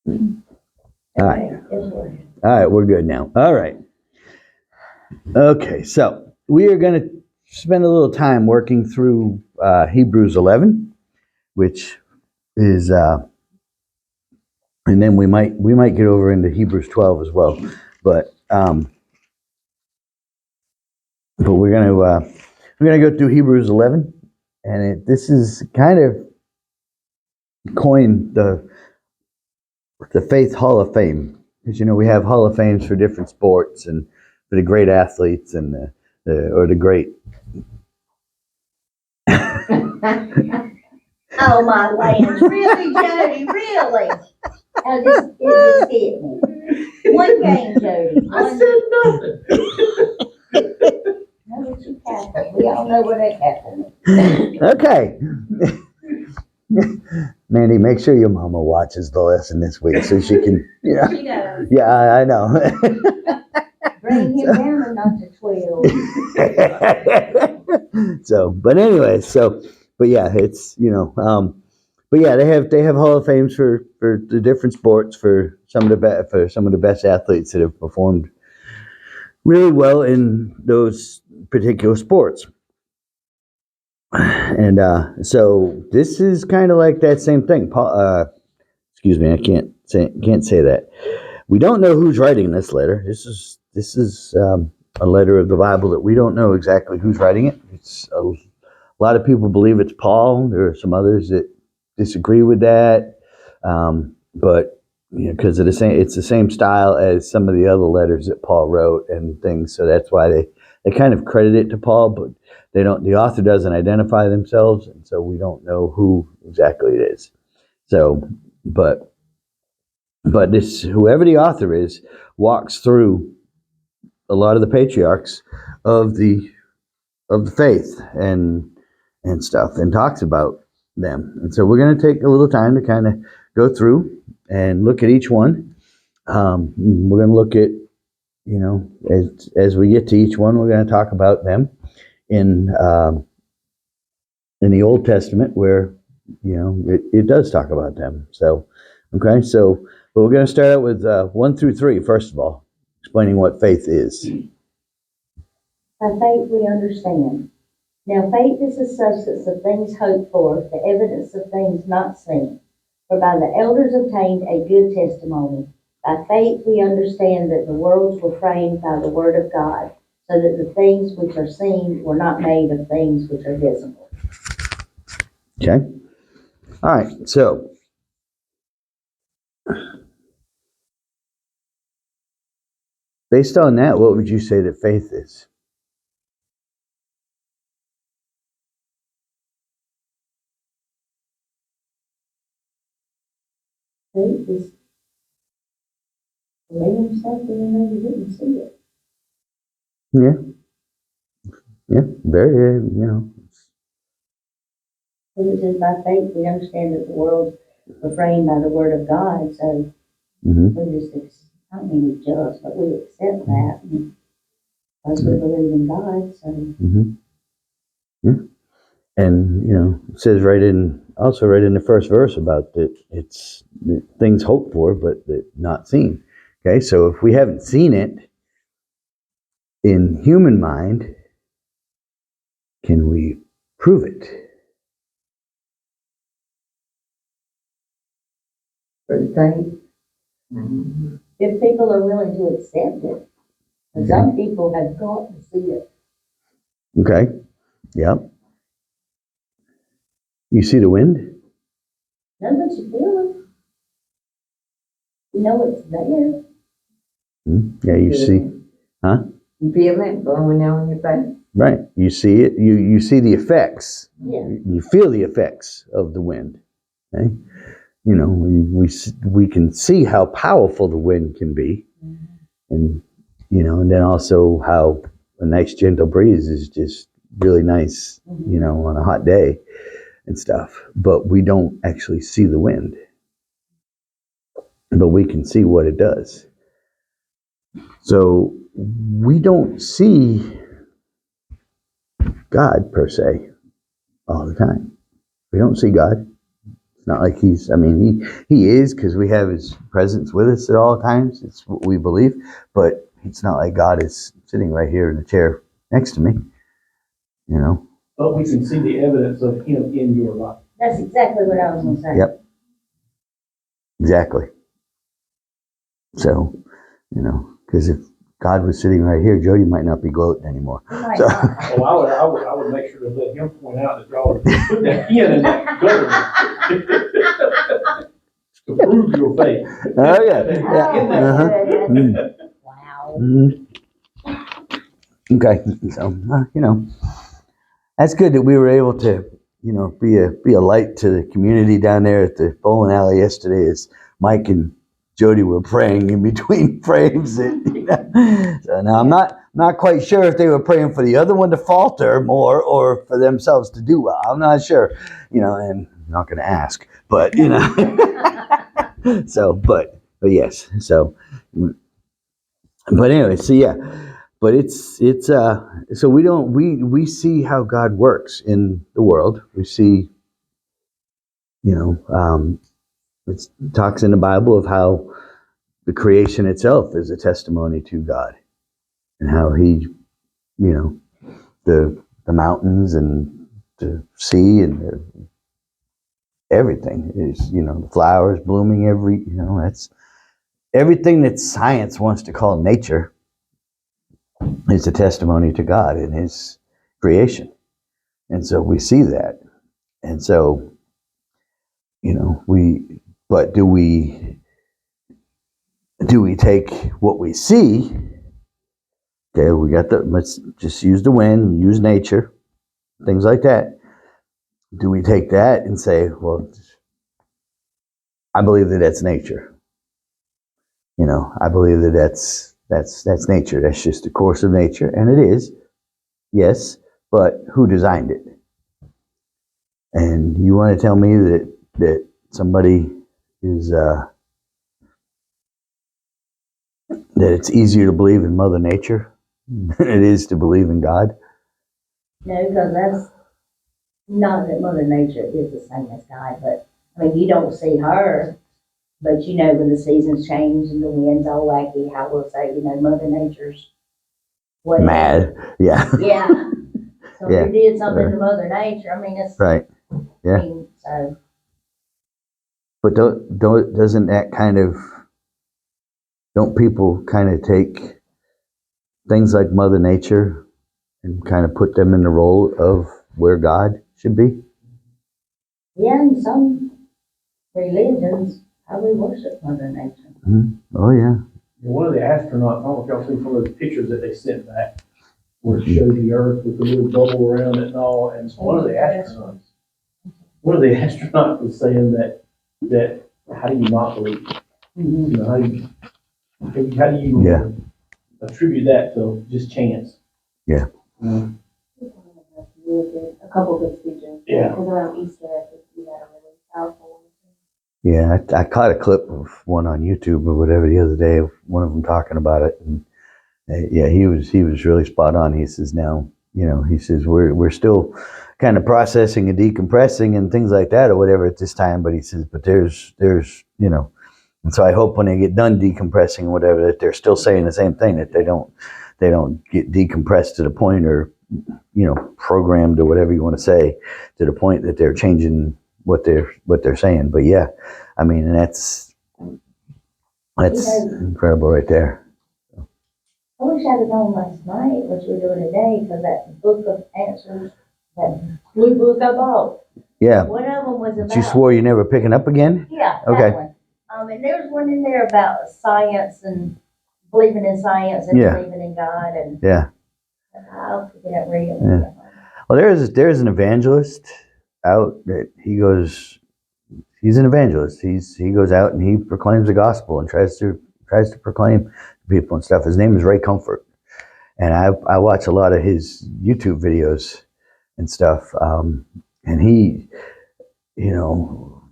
All right. All right, we're good now. All right. Okay, so we are going to spend a little time working through Hebrews 11, which is, and then we might get over into Hebrews 12 as well, but we're gonna go through Hebrews 11, and this is kind of coined the Faith Hall of Fame, because we have Hall of Fames for different sports and for the great athletes and the great. Oh, my land. Really, Jody? Really? Oh, it just hit me. One game, Jody. I said nothing. No, but you Catholic. We all know what that happened. Okay. Mandy, make sure your mama watches the lesson this week so she can. Yeah. She does. Yeah, I know. Bring him down a notch of 12. So, but anyway, but yeah, it's but yeah, they have Hall of Fames for the different sports for some of the best athletes that have performed really well in those particular sports. And so this is kind of like that same thing. Paul, excuse me, I can't say that. We don't know who's writing this letter. This is a letter of the Bible that we don't know exactly who's writing it. It's a lot of people believe it's Paul. There are some others that disagree with that, but because it's the same style as some of the other letters that Paul wrote and things. So that's why they kind of credit it to Paul, but they don't. The author doesn't identify themselves, and so we don't know who exactly it is. So, but this whoever the author is walks through a lot of the patriarchs of the faith and stuff and talks about them. And so we're going to take a little time to kind of go through and look at each one. We're going to look at as we get to each one, we're going to talk about them in the Old Testament where it does talk about them. So okay, but we're going to start out with 1 through 3 first of all, explaining what faith is. By faith we understand. Now faith is the substance of things hoped for, the evidence of things not seen. For by the elders obtained a good testimony. By faith we understand that the worlds were framed by the word of God, so that the things which are seen were not made of things which are visible. Okay. All right. So based on that, what would you say that faith is? Faith is believing something and know you didn't see it. Yeah, very, It says by faith we understand that the world was framed by the word of God, so we just, I don't mean we judge, but we accept that because we believe in God, so. Yeah. And, it says right in the first verse about that it's things hoped for, but not seen. Okay, so if we haven't seen it in human mind, can we prove it? If people are willing to accept it, and some people have got to see it. Okay, yep. You see the wind? No, but you feel it. You know it's there. Yeah, you see, huh? You feel it blowing on your face? Right, you see it. You see the effects. Yeah. You feel the effects of the wind. Okay? We can see how powerful the wind can be, and and then also how a nice gentle breeze is just really nice, on a hot day and stuff. But we don't actually see the wind, but we can see what it does. So we don't see God per se all the time. We don't see God. not like he's, I mean, he is, because we have his presence with us at all times. It's what we believe, but it's not like God is sitting right here in the chair next to me, you know? But we can see the evidence of him in your life. That's exactly what I was gonna say. Yep. Exactly. So, you know, because if God was sitting right here, Jody might not be gloating anymore. We might So- not. Oh, I would make sure to let him point out that y'all are putting that in and that gutter. To prove your faith. Oh, yeah. Oh, my Uh-huh. goodness. Mm. Wow. Okay, so you know, that's good that we were able to, you know, be a light to the community down there at the bowling alley yesterday, as Mike and Jody were praying in between frames. And, you know, so now I'm not quite sure if they were praying for the other one to falter more or for themselves to do well. I'm not sure, you know, and I'm not going to ask, but you know, so but yes, so. But anyway, so yeah, but it's so we see how God works in the world. We see, you know, it talks in the Bible of how the creation itself is a testimony to God, and how He, you know, the mountains and the sea and everything is, you know, the flowers blooming you know, that's everything that science wants to call nature. It's a testimony to God in His creation. And so we see that. And so, you know, but do we take what we see? Okay, let's just use the wind, use nature, things like that. Do we take that and say, well, I believe that that's nature. You know, I believe that that's nature. That's just the course of nature. And it is, yes, but who designed it? And you want to tell me that somebody is that it's easier to believe in Mother Nature than it is to believe in God? No, because that's not that Mother Nature is the same as God, but I mean, you don't see her, but you know when the seasons change and the wind's all wacky, how we'll say, you know, Mother Nature's what Mad, yeah, Yeah. So Yeah. if you did something to Mother Nature, I mean, it's right. Yeah. I mean, so But doesn't that don't people kind of take things like Mother Nature and kind of put them in the role of where God should be? yeah, in some religions, probably worship Mother Nature. Oh yeah. One of the astronauts, I don't know if y'all seen some of those pictures that they sent back, where it showed the Earth with the little bubble around it and all, and one of the astronauts was saying that how do you not believe? Mm-hmm. You know, how do you Yeah. attribute that to just chance? Yeah. A couple good speeches. Yeah. Because around Easter, I think we had a really powerful one. Yeah, I caught a clip of one on YouTube or whatever the other day, of one of them talking about it, and yeah, he was really spot on. He says now, you know, he says we're still kind of processing and decompressing and things like that or whatever at this time, but he says, but there's you know, and so I hope when they get done decompressing or whatever that they're still saying the same thing, that they don't get decompressed to the point, or you know, programmed or whatever you want to say, to the point that they're changing what they're saying. But yeah, I mean, and that's incredible right there. I wish I'd have known last night what you were doing today, because that book of answers, that blue book I bought, Yeah, one of them was about. but you swore you're never picking up again? Yeah, Okay. that one. And there's one in there about science and believing in science and Yeah. believing in God, and Yeah. I'll pick it up and read it. Yeah. Well, there's an evangelist out that he's an evangelist. He goes out and he proclaims the gospel and tries to proclaim to people and stuff. His name is Ray Comfort, and I watch a lot of his YouTube videos and stuff. And he, you know,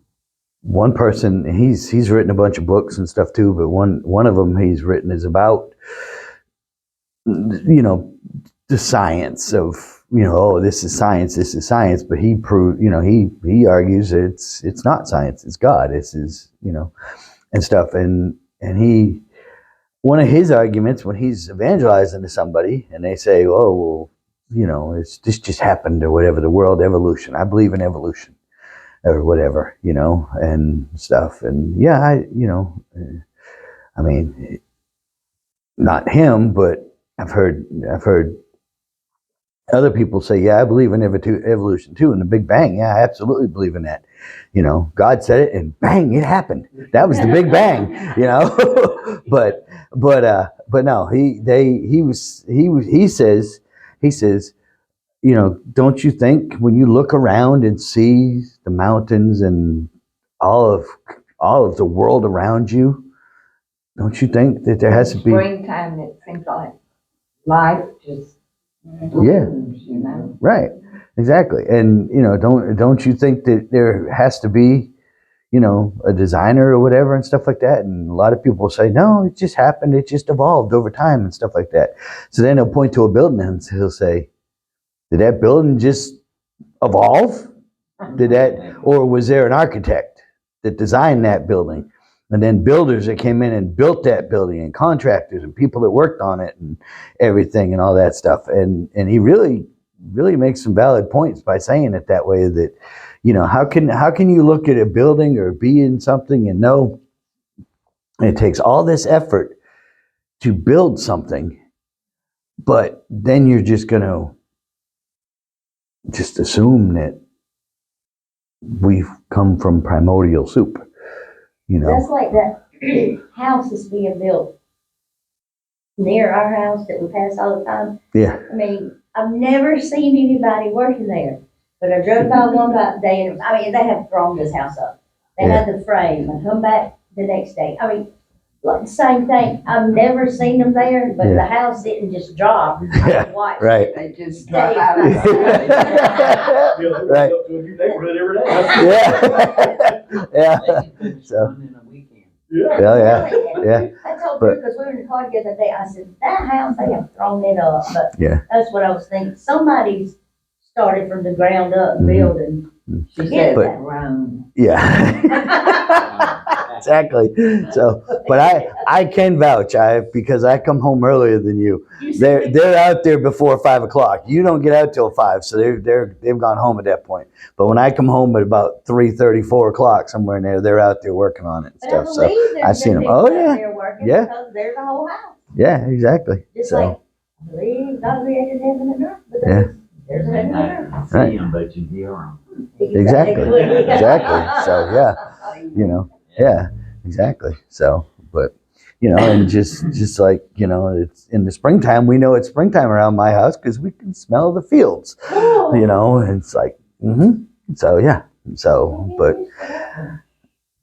one person, he's written a bunch of books and stuff too, but one of them he's written is about, you know, the science of, oh, this is science, but he proved, he argues that it's not science, it's God, and stuff. And he, one of his arguments when he's evangelizing to somebody and they say, oh, well, this just happened or whatever, the world evolution. I believe in evolution or whatever, and stuff. And yeah, I mean, not him, but I've heard other people say, yeah, I believe in evolution too. And the Big Bang, yeah, I absolutely believe in that. God said it and bang, it happened. That was the Big Bang, but no, he says, don't you think when you look around and see the mountains and all of the world around you, don't you think that there has to be? Springtime, it seems like life just blooms, Right, exactly. And don't you think that there has to be a designer or whatever and stuff like that? And a lot of people say, no, it just happened, it just evolved over time and stuff like that. So then he'll point to a building and he'll say, did that building just evolve? Or was there an architect that designed that building? And then builders that came in and built that building, and contractors and people that worked on it and everything and all that stuff. And he really makes some valid points by saying it that way, that, how can you look at a building or be in something and know it takes all this effort to build something, but then you're just going to just assume that we've come from primordial soup, That's like that house is being built near our house that we pass all the time. Yeah. I mean, I've never seen anybody working there, but I drove by one day and they have thrown this house up. They had the frame and come back the next day. I mean, like the same thing. I've never seen them there, but the house didn't just drop. I watched right. They just Stay. drop out. Right. Up to a new neighborhood every day. Yeah. So, Yeah. yeah. I told But- her, because we were in the car the other day, I said, that house, they have thrown it up. But Yeah. that's what I was thinking. Somebody's started from the ground up Mhm. building. She said But- that wrong. Yeah. Exactly. So, but I can vouch, because I come home earlier than you. They're out there before 5 o'clock. You don't get out till 5, so they've gone home at that point. But when I come home at about 3:30, 4 o'clock, somewhere in there, they're out there working on it and But I stuff. So believe there's I've seen been them. people Oh, out yeah. there working Yeah. because there's a whole house. yeah, exactly. Just So like, I believe God created heaven and earth, but Yeah. there's heaven and earth. Right. See 'em, but you hear 'em. Exactly. Exactly. So yeah, exactly. So, but and just like it's in the springtime. We know it's springtime around my house because we can smell the fields. And it's like, So yeah. So, but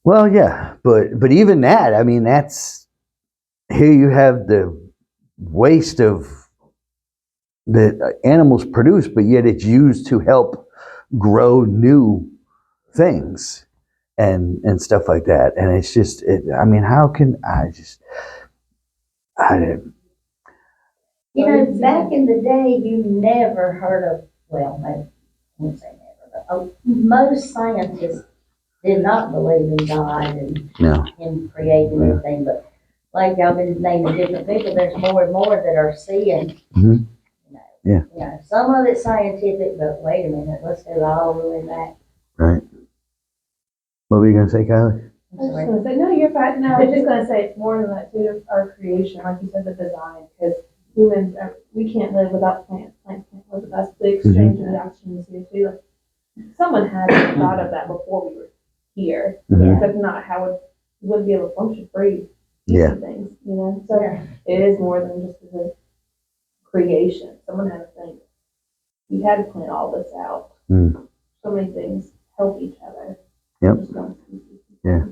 well, yeah, but even that. I mean, that's here. You have the waste of that animals produce, but yet it's used to help grow new things and stuff like that. And it's just, I mean, how can I Back in the day, you never heard of, well, maybe, I wouldn't say never, but most scientists did not believe in God and No. Him creating everything. But like y'all been naming different people, there's more and more that are seeing. Mhm. Yeah. Some of it's scientific, but wait a minute, let's go all the way back. Right. What were you going to say, Kylie? I'm I was just sorry. gonna say, no, you're fine. No, I was just gonna say it's more than that too, our creation, like you said, the design, because humans we can't live without plants. Plants can't live without us. The exchange of the oxygen and CO2. Like, someone had to have thought of that before we were here. Mhm. Because if not, how we wouldn't be able to function free. Yeah. Things, So Yeah. it is more than just the creation. Someone had to think. You had to plan all this out. Mm. So many things help each other. Yep. Just don't- Yeah.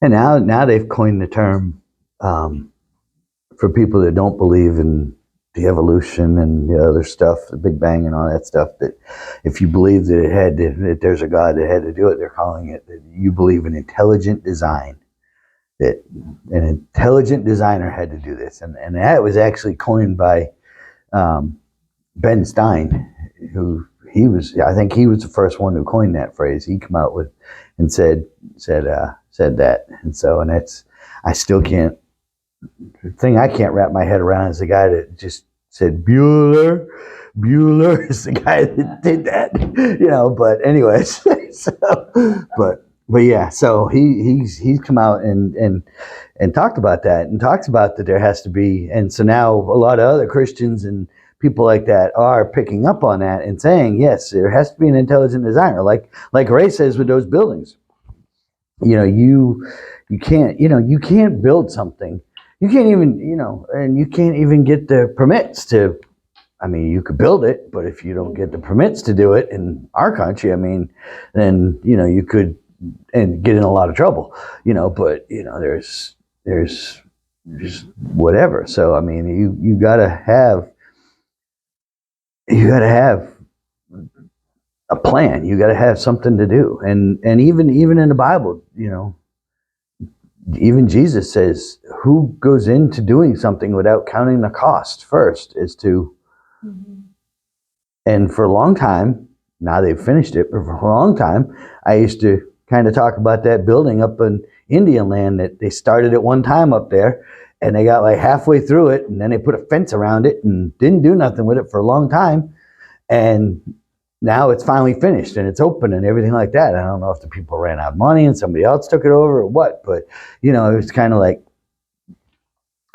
And now they've coined the term for people that don't believe in the evolution and the other stuff, the Big Bang and all that stuff, that if you believe that there's a God that had to do it, they're calling it that you believe in intelligent design, that an intelligent designer had to do this. And that was actually coined by Ben Stein, I think he was the first one who coined that phrase. He come out with and said that. And so, and that's, I still can't, the thing I can't wrap my head around is the guy that just said Bueller is the guy that did that, but anyways, but yeah, so he's come out and talked about that, and talks about that there has to be, and so now a lot of other Christians and people like that are picking up on that and saying, yes, there has to be an intelligent designer, like Ray says with those buildings. You can't build something. You can't even, and you can't even get the permits to, I mean, you could build it, but if you don't get the permits to do it in our country, I mean, then, you could and get in a lot of trouble, but, there's just whatever. So, I mean, you gotta have a plan. You gotta have something to do. And even in the Bible, even Jesus says, who goes into doing something without counting the cost first is to, and for a long time, now they've finished it, but for a long time, I used to kind of talk about that building up in Indian land that they started at one time up there, and they got like halfway through it, and then they put a fence around it and didn't do nothing with it for a long time. And now it's finally finished and it's open and everything like that. I don't know if the people ran out of money and somebody else took it over or what, but it was kind of like,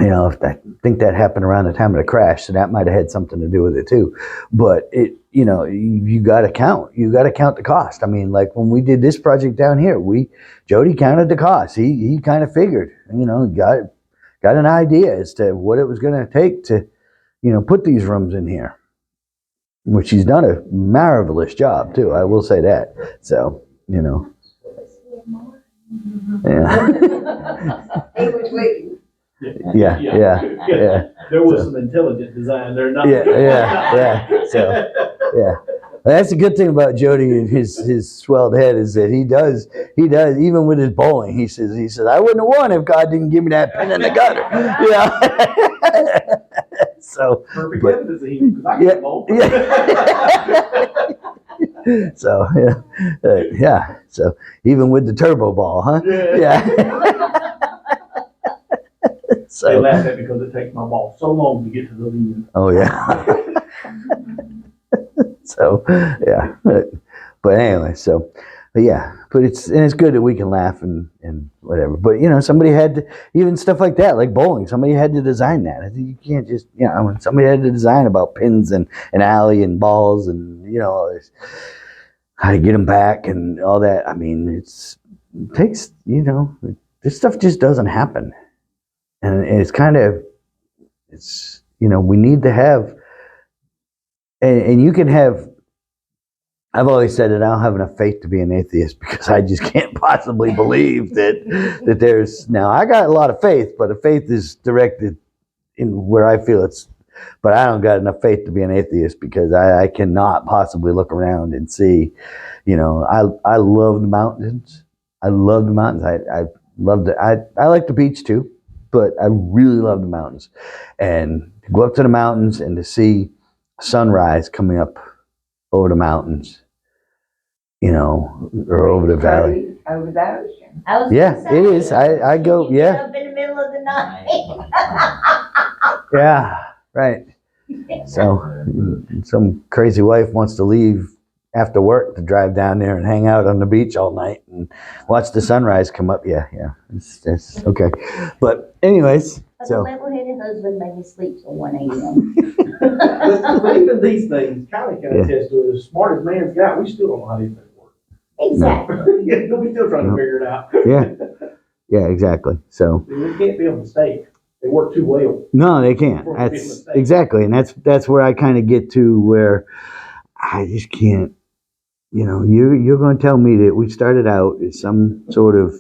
if I think that happened around the time of the crash, so that might have had something to do with it too. But you got to count the cost. I mean, like when we did this project down here, Jody counted the cost. He kind of figured, got an idea as to what it was going to take to, put these rooms in here. Which he's done a marvelous job too. I will say that. So, yeah. He was waiting. Yeah. There was some intelligent design there. Not Yeah. So, yeah. That's the good thing about Jody and his swelled head is that he does even with his bowling. He says I wouldn't have won if God didn't give me that pin in the gutter. So perfect evidence that because I can't bowl. So yeah. So even with the turbo ball, huh? Yeah. So they laugh at me because it takes my ball so long to get to the end. Oh yeah. So yeah, but anyway, but it's good that we can laugh and whatever. But somebody had to, even stuff like that, like bowling. Somebody had to design that. I think you can't just somebody had to design about pins and alley and balls and how to get them back and all that. I mean, it takes this stuff just doesn't happen, and it's kind of we need to have. And you can have, I've always said that I don't have enough faith to be an atheist because I just can't possibly believe that there's, now I got a lot of faith, but the faith is directed in where I feel but I don't got enough faith to be an atheist because I cannot possibly look around and see, I love the mountains. I love the mountains. I love I like the beach too, but I really love the mountains. And to go up to the mountains and to see sunrise coming up over the mountains, or over the valley. Over the ocean. I was Yeah, gonna say, it is. I go, you yeah. get up in the middle of the night. Yeah, right. So some crazy wife wants to leave after work to drive down there and hang out on the beach all night and watch the sunrise come up. Yeah. It's okay. But anyways, But so. the level-headed husband made me sleep till 1 a.m. But even these things, Kylie can attest to it. As smart as man's got, we still don't know how these things work. Exactly. We still trying to figure it out. Yeah, exactly. So. We can't be a mistake. They work too well. No, they can't. For it to be a That's mistake. exactly, and that's where I kind of get to where I just can't. You're going to tell me that we started out as some sort of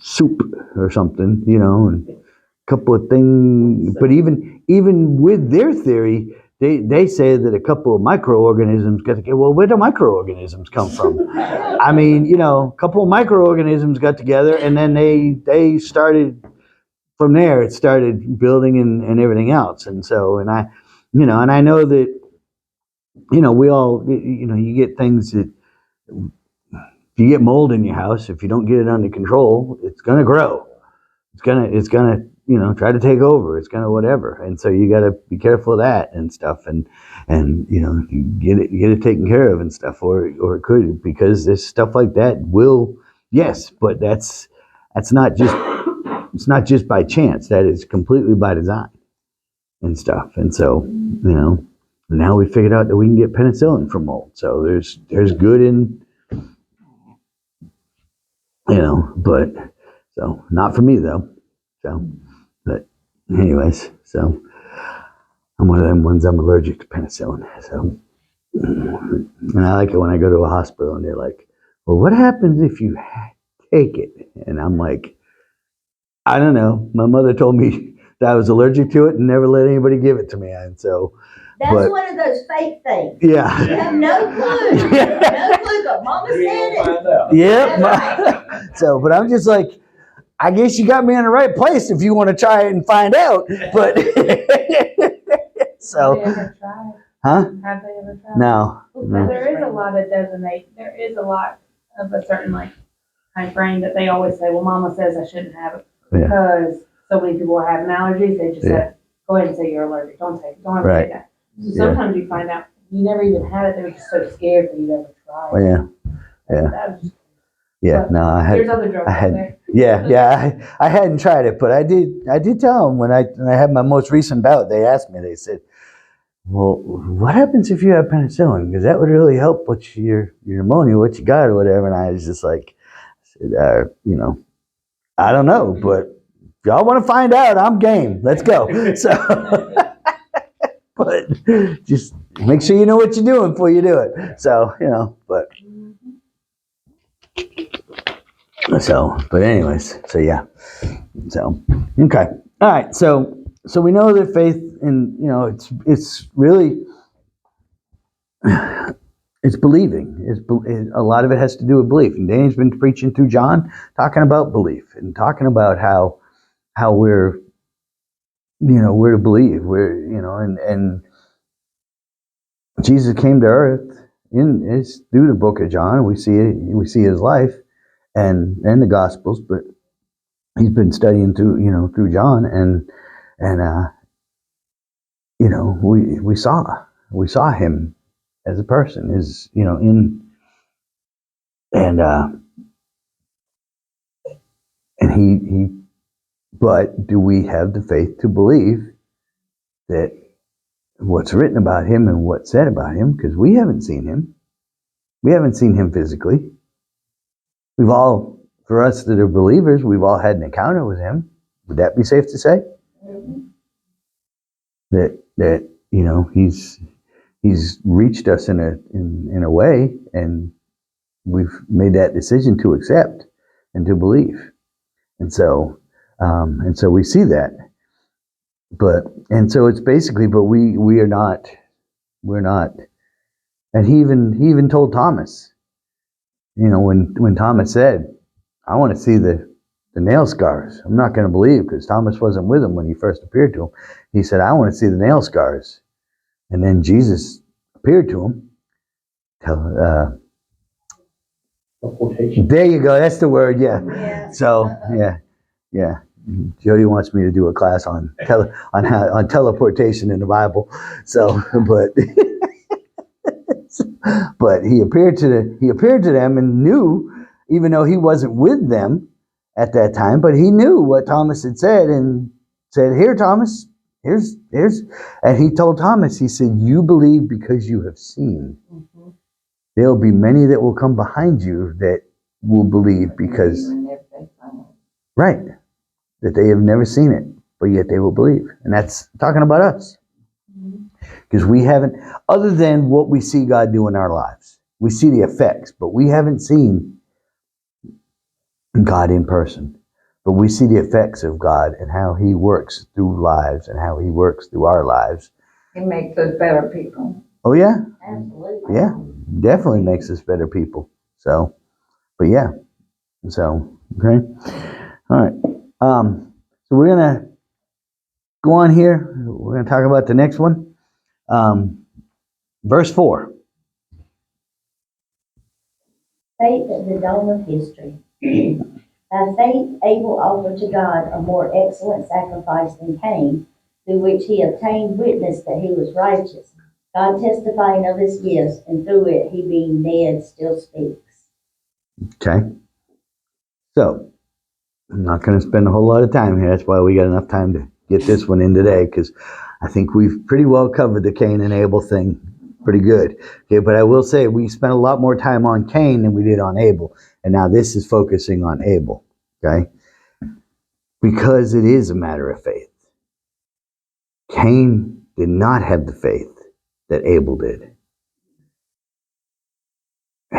soup or something, and a couple of things. But even with their theory, they say that a couple of microorganisms got together. Well, where do microorganisms come from? I mean, a couple of microorganisms got together, and then they started from there. It started building and everything else. And so, and you know, and I know that, you know, we all, you know, you get things that, if you get mold in your house, if you don't get it under control, it's going to grow. It's gonna, you know, try to take over. It's gonna whatever. And so you got to be careful of that and stuff. And, you know, you get it taken care of and stuff, or it could, because this stuff like that will, yes, but that's not just, it's not just by chance. That is completely by design and stuff. And so, you know, now we figured out that we can get penicillin for mold. So there's good in, you know, but so not for me though. So, but anyways, so I'm one of them ones, I'm allergic to penicillin. So, and I like it when I go to a hospital and they're like, well, what happens if you take it? And I'm like, I don't know. My mother told me that I was allergic to it and never let anybody give it to me. And so, That's but- one of those fake things. yeah. You have no clue. No clue, but Mama You said ain't it. gonna find out. Yeah. So, but I'm just like, I guess you got me in the right place if you want to try it and find out. But Have they so, ever tried? huh? Have they ever tried? No. Because there is a lot of there is a lot of a certain like time frame that they always say, well, Mama says I shouldn't have it Yeah. because so many people are having allergies. They just Yeah. said, go ahead and say you're allergic. Don't take it. Don't ever Right. say that. So sometimes you find out you never even had it. They were just so scared that you'd ever try. Well, yeah. Yeah. That was just, Yeah. No, there's other drugs I out had- there. Yeah. I hadn't tried it, but I did tell them when I had my most recent bout, they asked me, they said, well, what happens if you have penicillin? Because that would really help with your pneumonia, what you got or whatever. And I was just like, I said, you know, I don't know, but if y'all want to find out, I'm game. Let's go. So, but just make sure you know what you're doing before you do it. So, you know, but anyways, so yeah. So, okay. All right. So we know that faith, and you know, it's really, it's believing. A lot of it has to do with belief. And Danny's been preaching through John, talking about belief and talking about how we're, you know, we're to believe. We're, you know, and Jesus came to earth it's through the book of John. We see his life and the Gospels, but he's been studying through John, and you know, we saw him as a person, is, you know, and he but do we have the faith to believe that what's written about him and what's said about him? Because we haven't seen him. We haven't seen him physically. We've all, for us that are believers, we've all had an encounter with him. Would that be safe to say? That you know, he's reached us in a way, and we've made that decision to accept and to believe. And so we see that. And so it's basically, but we're not, and he even told Thomas, you know, when Thomas said, I want to see the nail scars. I'm not going to believe, because Thomas wasn't with him when he first appeared to him. He said, I want to see the nail scars. And then Jesus appeared to him. Teleportation. There you go. That's the word. Yeah. Yeah. So yeah. Jody wants me to do a class on teleportation in the Bible. So, but he appeared to them and knew, even though he wasn't with them at that time, but he knew what Thomas had said and said, "Here, Thomas, here's," and he told Thomas, he said, "You believe because you have seen. There will be many that will come behind you that will believe because." Right. That they have never seen it, but yet they will believe. And that's talking about us. Because we haven't, other than what we see God do in our lives, we see the effects, but we haven't seen God in person. But we see the effects of God and how he works through lives and how he works through our lives. It makes us better people. Oh, yeah. Absolutely. Yeah. Definitely makes us better people. So, but yeah. So, okay. All right. So we're going to go on here. We're going to talk about the next one. Verse 4. Faith at the dawn of history. By faith, Abel offered to God a more excellent sacrifice than Cain, through which he obtained witness that he was righteous, God testifying of his gifts, and through it he being dead still speaks. Okay. So, I'm not going to spend a whole lot of time here. That's why we got enough time to get this one in today, because I think we've pretty well covered the Cain and Abel thing pretty good. Okay, but I will say we spent a lot more time on Cain than we did on Abel. And now this is focusing on Abel. Okay? Because it is a matter of faith. Cain did not have the faith that Abel did.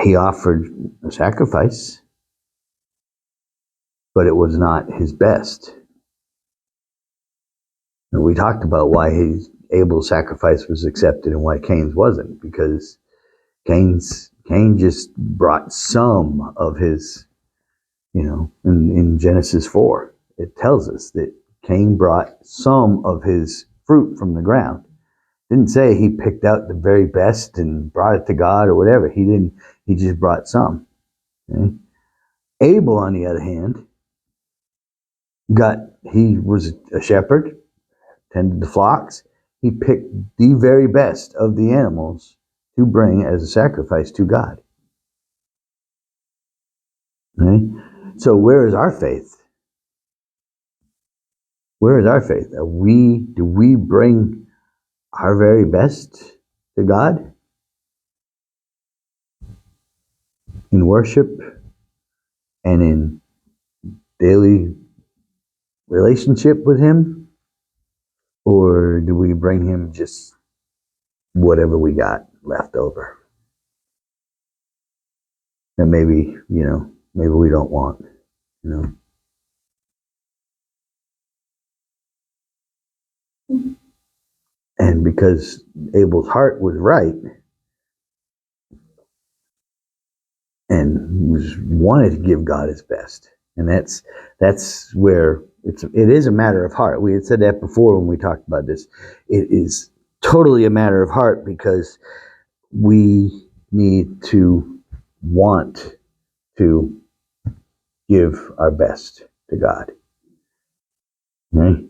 He offered a sacrifice, but it was not his best. And we talked about why Abel's sacrifice was accepted and why Cain's wasn't, because Cain just brought some of his, in Genesis 4, it tells us that Cain brought some of his fruit from the ground. Didn't say he picked out the very best and brought it to God or whatever. He didn't. He just brought some. Okay? Abel, on the other hand, he was a shepherd, tended the flocks. He picked the very best of the animals to bring as a sacrifice to God. Okay? So where is our faith? Where is our faith? Do we bring our very best to God in worship and in daily relationship with Him? Or do we bring Him just whatever we got left over? And maybe we don't want, And because Abel's heart was right and wanted to give God his best. And that's where it is a matter of heart. We had said that before when we talked about this. It is totally a matter of heart, because we need to want to give our best to God. Okay?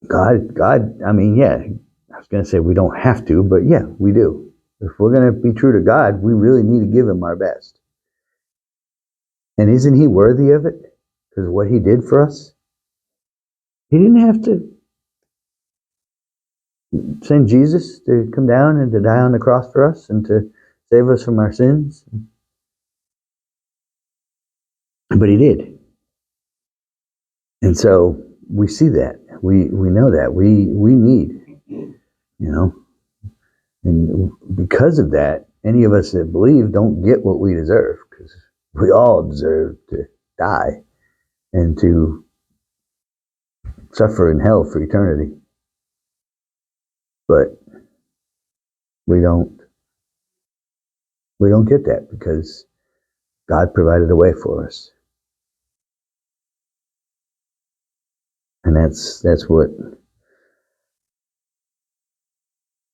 God, I mean, yeah, I was going to say we don't have to, but yeah, we do. If we're going to be true to God, we really need to give Him our best. And isn't He worthy of it? Because what He did for us? He didn't have to send Jesus to come down and to die on the cross for us and to save us from our sins. But He did. And so we see that. We know that. We need, And because of that, any of us that believe don't get what we deserve, because we all deserve to die and to suffer in hell for eternity. But we don't get that, because God provided a way for us. And that's what,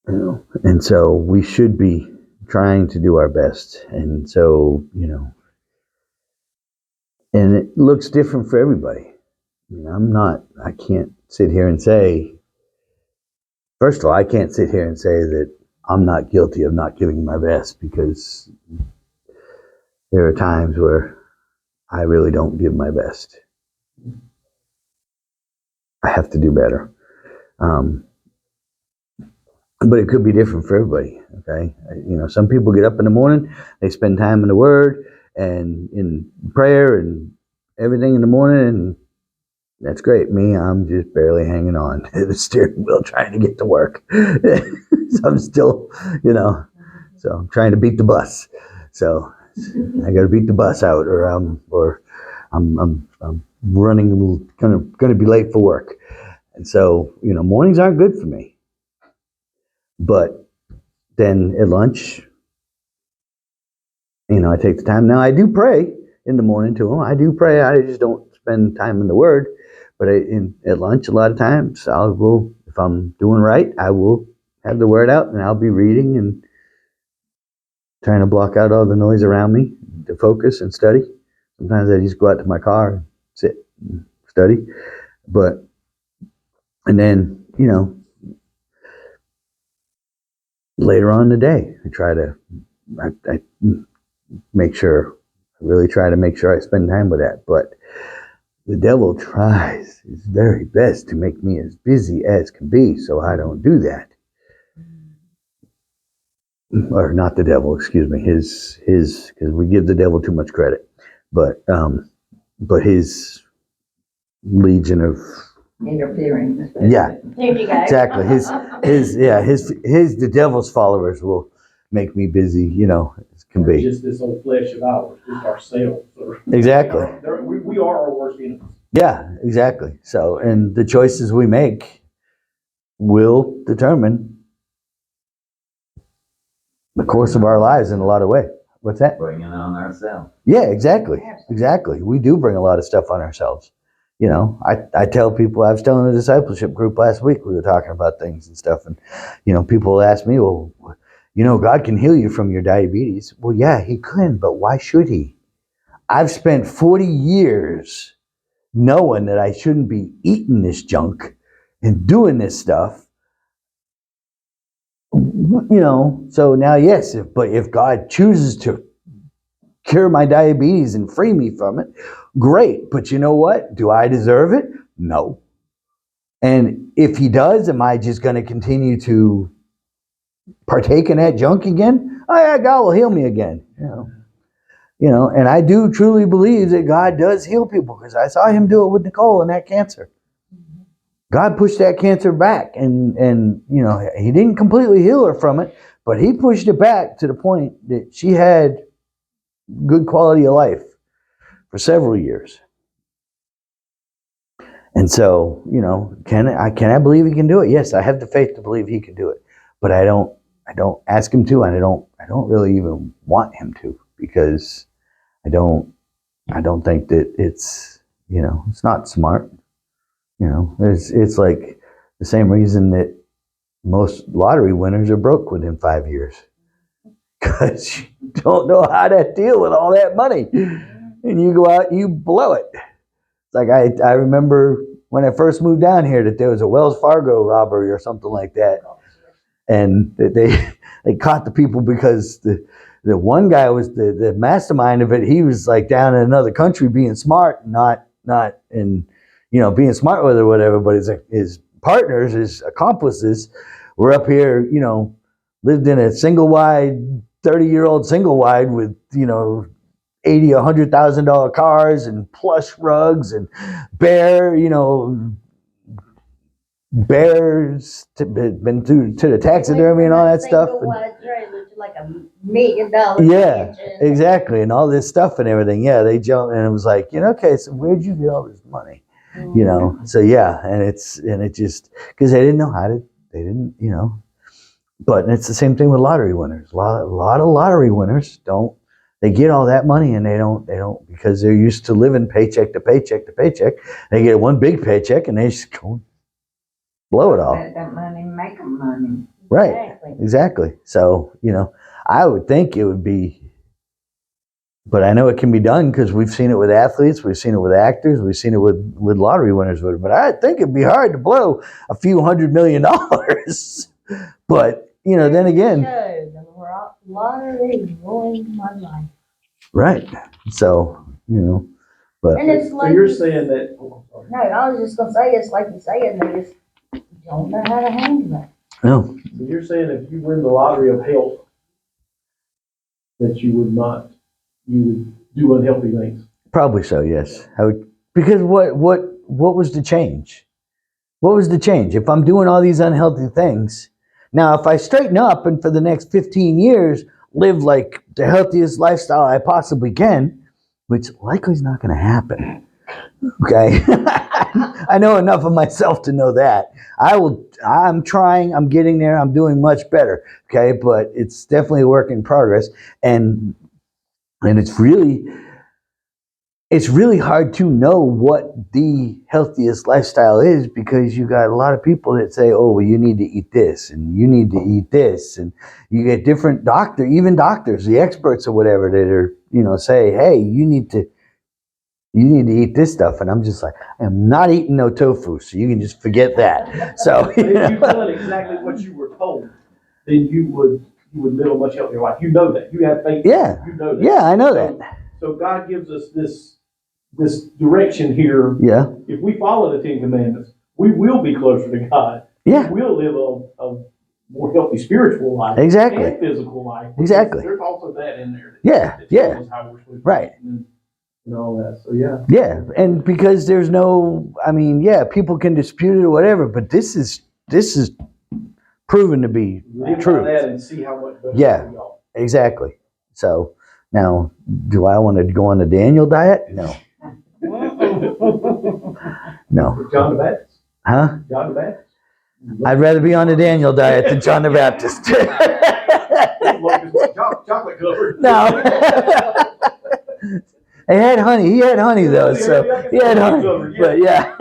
and so we should be trying to do our best. And so, and it looks different for everybody. I can't sit here and say, first of all, I can't sit here and say that I'm not guilty of not giving my best, because there are times where I really don't give my best. I have to do better. But it could be different for everybody, okay? Some people get up in the morning, they spend time in the Word and in prayer and everything in the morning, and that's great. Me, I'm just barely hanging on to the steering wheel trying to get to work. So I'm still, so I'm trying to beat the bus. So I got to beat the bus out, or I'm running, gonna be late for work. And so, mornings aren't good for me. But then at lunch, I take the time. Now I do pray in the morning to Him. I do pray. I just don't spend time in the Word. But at lunch, a lot of times, if if I'm doing right, I will have the word out and I'll be reading and trying to block out all the noise around me to focus and study. Sometimes I just go out to my car and sit and study. And then, later on in the day, I make sure, I really try to make sure I spend time with that. But the devil tries his very best to make me as busy as can be, so I don't do that. Or not the devil, excuse me, his, because we give the devil too much credit. But his legion of, Interfering. yeah, There you go. exactly. The devil's followers will make me busy, as can be. Just this old flesh of ours, just ourselves. Exactly. We are our worst enemies. Yeah, exactly. So, and the choices we make will determine the course of our lives in a lot of ways. What's that? Bring it on ourselves. Yeah, exactly. Exactly. We do bring a lot of stuff on ourselves. I tell people, I was telling the discipleship group last week, we were talking about things and stuff. And, people ask me, well, God can heal you from your diabetes. Well, yeah, he can, but why should he? I've spent 40 years knowing that I shouldn't be eating this junk and doing this stuff. So now, yes, if God chooses to cure my diabetes and free me from it, great. But you know what? Do I deserve it? No. And if he does, am I just going to continue to partake in that junk again? Oh yeah, God will heal me again. And I do truly believe that God does heal people, because I saw him do it with Nicole and that cancer. God pushed that cancer back, and he didn't completely heal her from it, but he pushed it back to the point that she had good quality of life for several years. And so, can I believe he can do it? Yes, I have the faith to believe he can do it, but I don't ask him to, and I don't really even want him to, because I don't think that it's not smart. It's like the same reason that most lottery winners are broke within 5 years, because you don't know how to deal with all that money, and you go out and you blow it. It's like I remember when I first moved down here that there was a Wells Fargo robbery or something like that, and they caught the people because the one guy was the mastermind of it. He was like down in another country being smart, not in being smart with it or whatever, but his partners, his accomplices, were up here, lived in a single wide, 30-year-old single wide with, $80,000, $100,000 cars and plush rugs and bears, been to the taxidermy and all that stuff. Like $1 million. Yeah, mansion. exactly. And all this stuff and everything. Yeah, they jumped, and it was like, okay, so where'd you get all this money? So yeah, and it just, because they didn't know but it's the same thing with lottery winners. A lot of lottery winners they get all that money, and they don't, because they're used to living paycheck to paycheck to paycheck. They get one big paycheck and they just go blow it all. Let that money make them money. Right, exactly. So, I would think it would be, but I know it can be done because we've seen it with athletes, we've seen it with actors, we've seen it with lottery winners. But I think it'd be hard to blow a few $100 million. But, then again. Lottery ruined my life. Right. So, but. And it's So like, you're saying that, oh, I'm sorry. no, I was just gonna say, it's like you're saying, they just don't know how to handle it. No. So you're saying if you win the lottery of health, that you would do unhealthy things? Probably so, yes. Because what was the change? What was the change? If I'm doing all these unhealthy things, now if I straighten up and for the next 15 years live like the healthiest lifestyle I possibly can, which likely is not going to happen. Okay, I know enough of myself to know that. I'm trying. I'm getting there. I'm doing much better. Okay, but it's definitely a work in progress, and it's really. it's really hard to know what the healthiest lifestyle is, because you got a lot of people that say, oh, well, you need to eat this and you need to eat this. And you get different even doctors, the experts or whatever, that are, say, hey, you need to eat this stuff. And I'm just like, I'm not eating no tofu, so you can just forget that. So But if you done exactly what you were told, then you would live a much healthier life. You know that. You have faith. Yeah. You know that. Yeah, I know that. So God gives us this direction here. Yeah. If we follow the Ten Commandments, we will be closer to God. Yeah. We will live a more healthy spiritual life. Exactly. And physical life. Exactly. There's also that in there. Yeah. That Yeah. tells us how we're supposed to Right. eat and all that. So yeah. Yeah. And because there's people can dispute it or whatever, but this is proven to be Live true. by that and see how much better Yeah. we go. Exactly. So now, do I want to go on the Daniel diet? No. No. John the Baptist. Huh? John the Baptist. I'd rather be on the Daniel diet than John the Baptist. Chocolate covered. No. He had honey though, so he had honey. But yeah,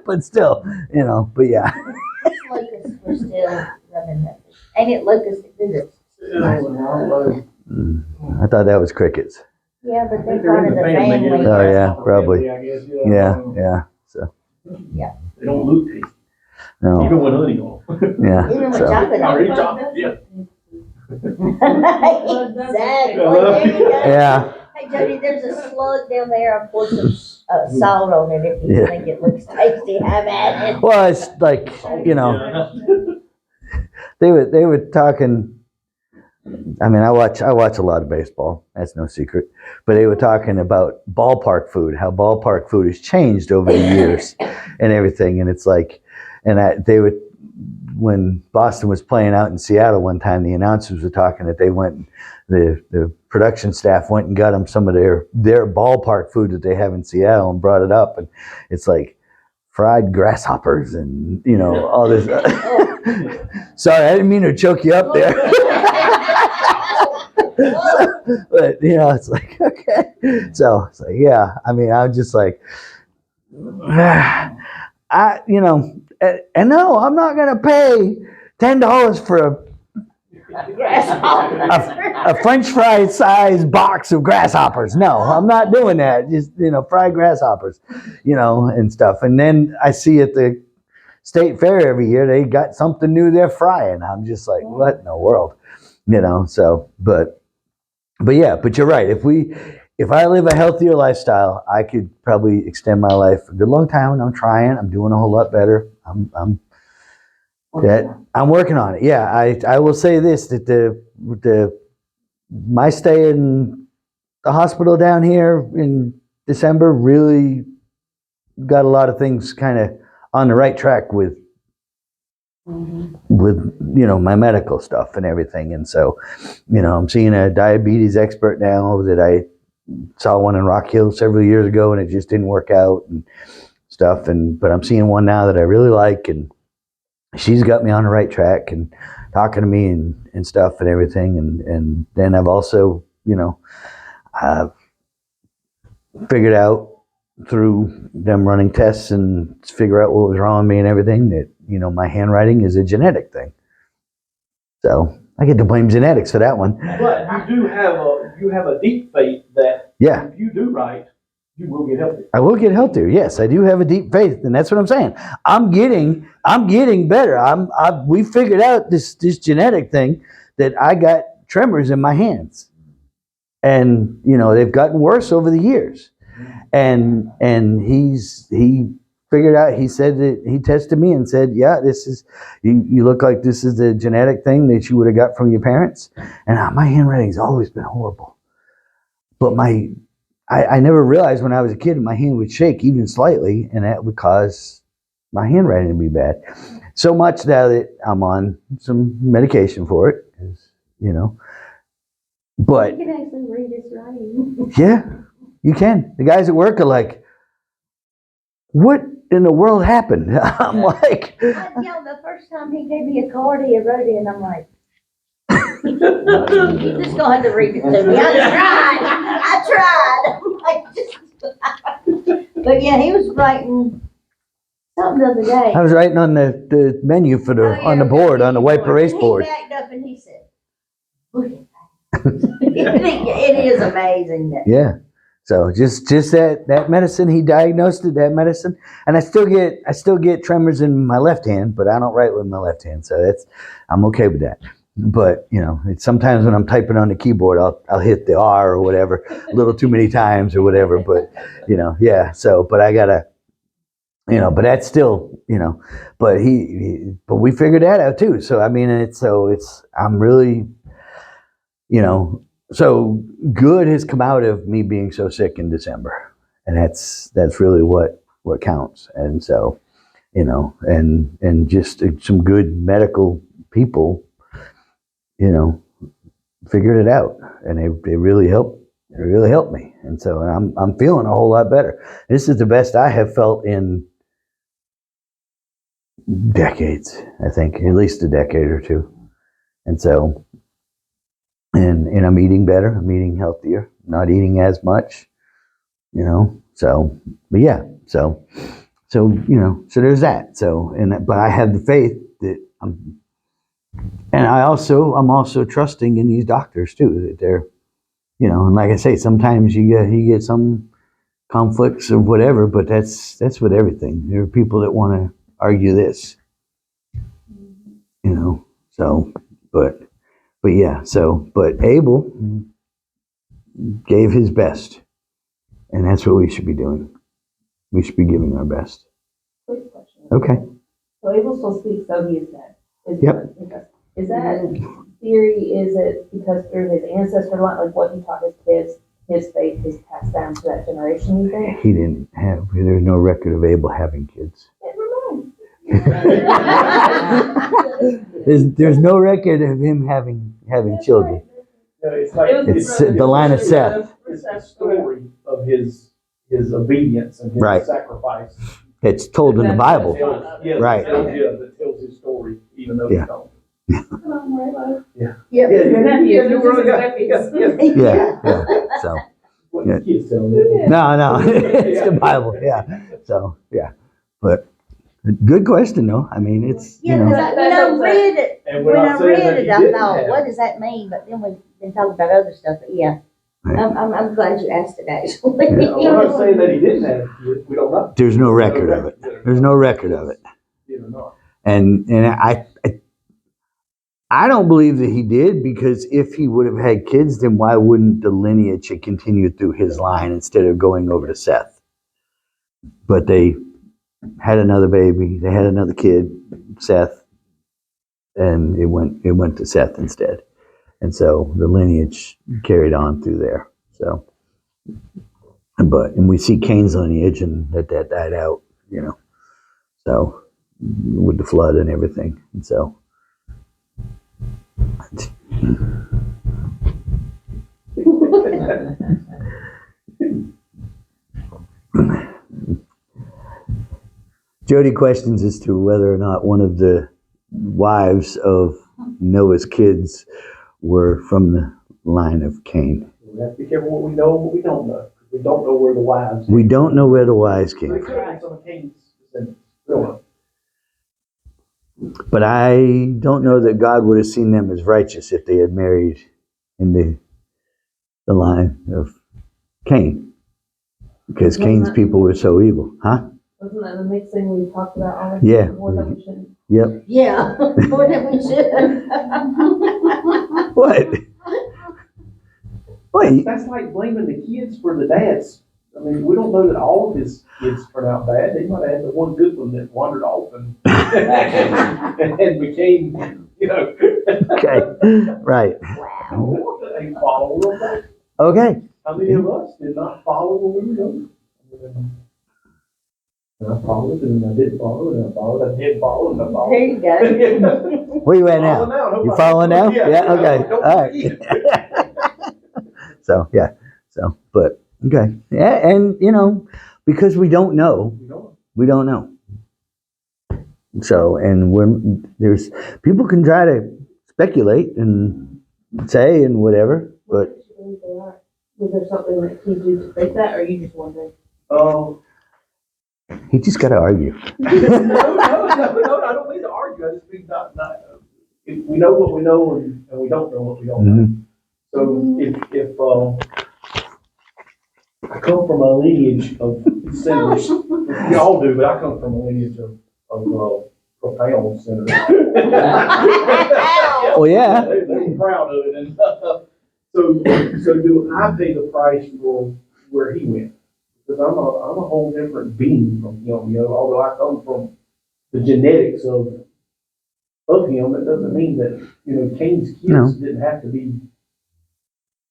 but still, but yeah. These locusts were still running that. Ain't it locust that do this? I thought that was crickets. Yeah, but they're They're part in of the the family. family. Oh, yeah, probably. I guess, Yeah. So They don't look tasty, no, even with honey on them. yeah. Even with So chocolate on Already it. chocolate, yeah. Exactly, there you go. yeah, Hey Jody, there's a slug down there, I poured some salt on it, if you Yeah. think it looks tasty, have at it. well, it's like they were talking. I mean, I watch a lot of baseball. That's no secret. But they were talking about ballpark food, how ballpark food has changed over the years, and everything. And it's like, when Boston was playing out in Seattle one time, the announcers were talking that they went, the production staff went and got them some of their ballpark food that they have in Seattle and brought it up, and it's like fried grasshoppers and all this. Sorry, I didn't mean to choke you up there. But it's like, okay. So it's like, yeah. I mean, I'm just like, and no, I'm not gonna pay $10 for a French fry size box of grasshoppers. No, I'm not doing that. Just fried grasshoppers, and stuff. And then I see at the state fair every year they got something new they're frying. I'm just like, what in the world, So, but yeah, but you're right. If I live a healthier lifestyle, I could probably extend my life a good long time. And I'm trying. I'm doing a whole lot better. I'm working on it. Yeah, I will say this, that my stay in the hospital down here in December really got a lot of things kind of on the right track with my medical stuff and everything. And so, I'm seeing a diabetes expert now that I saw one in Rock Hill several years ago and it just didn't work out and stuff. But I'm seeing one now that I really like, and she's got me on the right track and talking to me and stuff and everything. And then I've also, figured out through them running tests and figure out what was wrong with me and everything that, my handwriting is a genetic thing. So I get to blame genetics for that one. But you have a deep faith that Yeah. if you do right, you will get healthy. I will get healthier. Yes, I do have a deep faith, and that's what I'm saying. I'm getting better. We figured out this genetic thing that I got tremors in my hands, and they've gotten worse over the years. And he figured out. He said that he tested me and said, "Yeah, this is you look like this is the genetic thing that you would have got from your parents." And my handwriting's always been horrible, but I never realized when I was a kid my hand would shake even slightly, and that would cause my handwriting to be bad. So much now that I'm on some medication for it, But You can actually read his writing. yeah, you can. The guys at work are like, "What in the world happened?" I'm like, The first time he gave me a card, he wrote it, and I'm like, you just gonna have to read it to me. I tried. I'm like, But yeah, he was writing something the other day. I was writing on the menu for the, Oh, yeah, on the board, on the white erase And board. he backed up and he said, look at that. It is amazing that. Yeah. So just that medicine, he diagnosed it, that medicine. And I still get tremors in my left hand, but I don't write with my left hand. So I'm okay with that. But, it's sometimes when I'm typing on the keyboard, I'll hit the R or whatever a little too many times or whatever. But, yeah. So, but I gotta, but that's still, but but we figured that out too. So, I mean, I'm really, so good has come out of me being so sick in December. And that's really what counts. And so, and just some good medical people, figured it out, and they really helped. It really helped me, and so I'm feeling a whole lot better. This is the best I have felt in decades. I think at least a decade or two, and so, and I'm eating better. I'm eating healthier. Not eating as much, So, but yeah, so there's that. So, but I have the faith that and I'm also trusting in these doctors too, that they're, and like I say, sometimes you get some conflicts or whatever, but that's with everything. There are people that want to argue this, so, but yeah, so, but Abel gave his best, and that's what we should be doing. We should be giving our best. Quick question. Okay. So Abel still speaks, so he is dead. Yep. Is that theory, is it because through his ancestor line, like what he taught his kids, his faith is passed down to that generation, you think? He didn't have, there's no record of Abel having kids. Never mind. There's no record of him having children. It's like, It's the line of Seth. It's the story of his obedience and his Right. sacrifice. It's told in the Bible. Yes, Right. that tells his story, even though Yeah. he don't. Yep. Yeah, nephews, you're right. nephews. Yeah. So What Yeah. the kids tell me. no, it's the Bible. Yeah. So yeah, but good question though. I mean, it's Yeah, because when I read it, And when we're I not saying read that he it, I didn't thought, have. what does that mean? But then we've been talking about other stuff, but yeah. Right. I'm glad you asked it, actually. We're not saying that he didn't have kids, we don't know. there's no record of it. There's no record of it. Did or not. And I don't believe that he did, because if he would have had kids, then why wouldn't the lineage have continued through his line instead of going over to Seth? But they had another baby, they had another kid, Seth, and it went to Seth instead. And so the lineage carried on through there. So, and we see Cain's lineage, and that died out, so with the flood and everything. And so, Jody questions as to whether or not one of the wives of Noah's kids were from the line of Cain. We have to be careful what we know and what we don't know. 'Cause we don't know where the wives. We don't know where the wives They came could from. have been some of Cain's descendants. We don't know. But I don't know that God would have seen them as righteous if they had married in the line of Cain. Because Cain's people were so evil. Huh? Wasn't that the next thing we talked about already? Yeah. More that we shouldn't. Yep. Yeah, more than we should. What? What? That's like blaming the kids for the dads. I mean, we don't know that all of his kids turned out bad. They might have had the one good one that wandered off and and became, Okay. Right. a follower of that. Okay. How many of us did not follow when we were younger? And I followed, and I didn't follow, and I followed, I didn't follow, and I There followed. you go. Where you at now? You following now? Yeah, okay. All right. So, yeah. So, but, okay. Yeah, and, because we don't know, we don't know. So, and there's, people can try to speculate and say and whatever, but Was there something that he do to fake that, or are you just wondering? He just got to argue. No, I don't mean to argue, I just mean we know what we know and we don't know what we don't know. Mhm. So if I come from a lineage of sinners, we all do, but I come from a lineage of profound sinners. Well, yeah. They're proud of it, and so do I pay the price for where he went? Because I'm a whole different being from him, although I come from the genetics of him, it doesn't mean that, Cain's kids No. didn't have to be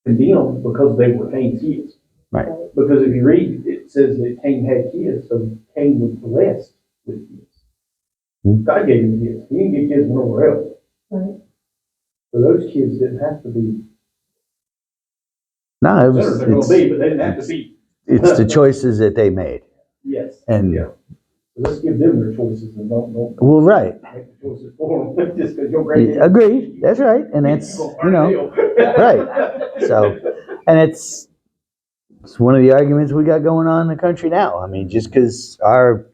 condemned because they were Cain's kids. Right. Because if you read, it says that Cain had kids, so Cain was blessed with kids. God gave him kids. He didn't get kids nowhere else. Right. So those kids didn't have to be No, sinners. They're going to be, but they didn't have to be. it's the choices that they made. Yes. And, Yeah. So let's give them their choices and don't well, right. make the choices for them just because your granddad. Agreed. That's right. And that's, right. So, and it's one of the arguments we got going on in the country now. I mean, just because our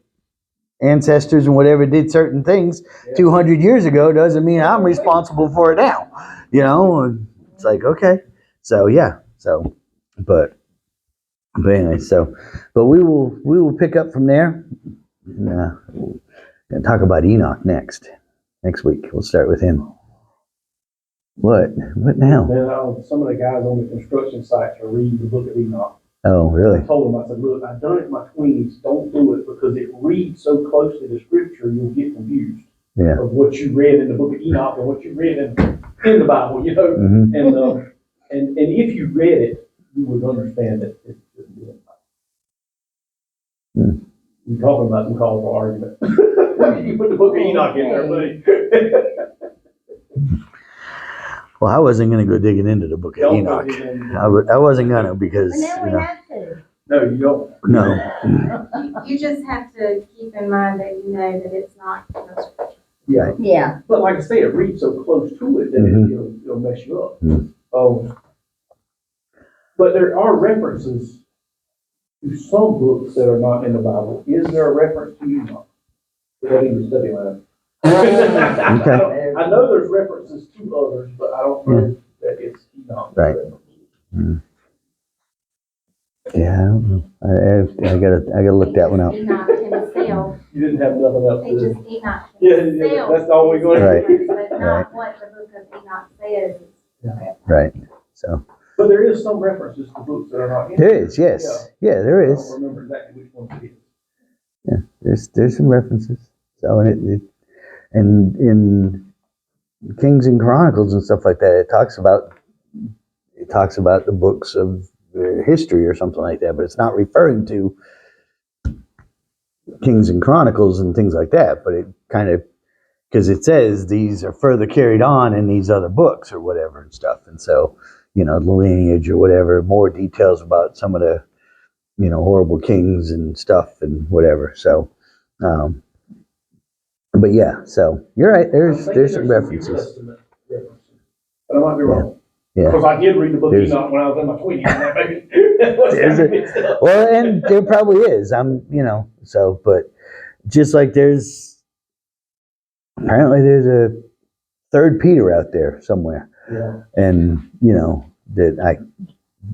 ancestors and whatever did certain things 200 years ago doesn't mean I'm responsible for it now. It's like, okay. So, yeah. So, but anyway, but we will pick up from there. And, we're going to talk about Enoch next week. We'll start with him. What now? Man, some of the guys on the construction sites are reading the book of Enoch. Oh, really? I told them, I said, look, I've done it in my 20s. Don't do it because it reads so closely to Scripture, you'll get confused Yeah. of what you read in the book of Enoch and what you read in the Bible, Mm-hmm. And if you read it, you would understand that it shouldn't be in the Bible. Mm. You're talking about some cause for argument. You put the book of Enoch in there, buddy. Well, I wasn't going to go digging into the book of Don't Enoch. put it in. I wasn't going to because, But now we have to. No, you don't. no. You just have to keep in mind that you know that it's not scripture. Yeah. Yeah. But like I say, it reads so close to it that Mhm. it'll mess you up. Mhm. But there are references to some books that are not in the Bible. Is there a reference to Enoch? Put that in your study line. I know there's references to others, but I don't know that it's Enoch. Right. Yeah, I don't know. I gotta look that one up. Enoch himself, You didn't have nothing else it's to just do. Enoch Yeah, himself. that's all we're going to Right. do. But not what the book of Enoch says. Right. So But there is some references to books that are not in there is, yes. Yeah, there I is. don't remember exactly which one it is. There's some references. So and in Kings and Chronicles and stuff like that, it talks about the books of history or something like that, but it's not referring to Kings and Chronicles and things like that. But it kind of, because it says these are further carried on in these other books or whatever and stuff, and so the lineage or whatever, more details about some of the horrible kings and stuff and whatever. So. But yeah, so you're right. There's some references. But I might be wrong. Yeah. Because I did read the book of There's- Enoch when I was in my 20s. And that maybe Is it? Well, and there probably is. But just like apparently there's a third Peter out there somewhere, Yeah. and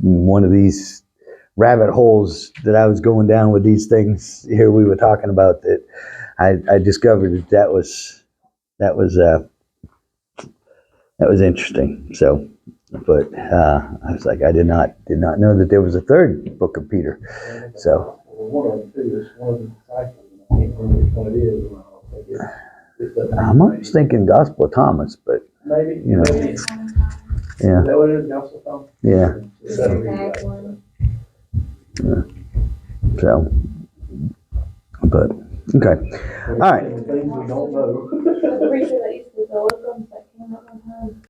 one of these rabbit holes that I was going down with these things here we were talking about that I discovered that was interesting. So, but I was like, I did not know that there was a third book of Peter. So, One of them too is one of the disciples. I can't remember which one it is. And I don't think it's I'm almost thinking Gospel of Thomas, but maybe. you know. Maybe. Is yeah, that what it is? Gospel Thomas? yeah. It's a bad one. So, but okay, all right. Things we don't know. I'm pretty sure that used to be the Phillips that came out one time.